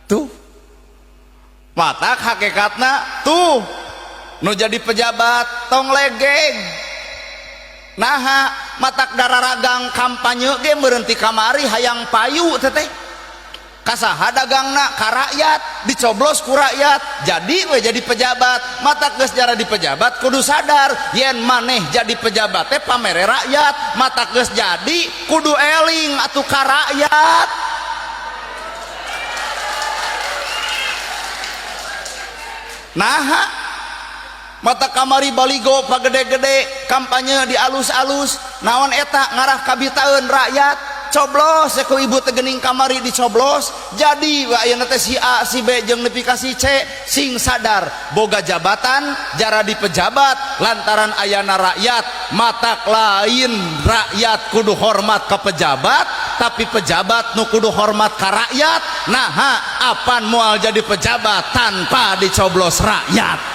tuh matak hakikatna tuh nu jadi pejabat tong legeng naha matak dararagang kampanye ge berhenti kamari hayang payu teteh kasaha dagangna ka rakyat dicoblos ku rakyat jadi we jadi pejabat matak geus jara di pejabat kudu sadar yen maneh jadi pejabat teh pamere rakyat matak geus jadi kudu eling atuh ka rakyat. Nah mata kamari baligo pagede-gede kampanye di alus-alus naon eta ngarah kabitaeun rakyat coblos ku ibu tegening kamari dicoblos jadi ayeuna teh si A si B jeung nepi ka si C sing sadar boga jabatan jara di pejabat lantaran ayana rakyat matak lain rakyat kudu hormat ke pejabat tapi pejabat nu kudu hormat ka rakyat. Nah apan moal jadi pejabat tanpa dicoblos rakyat.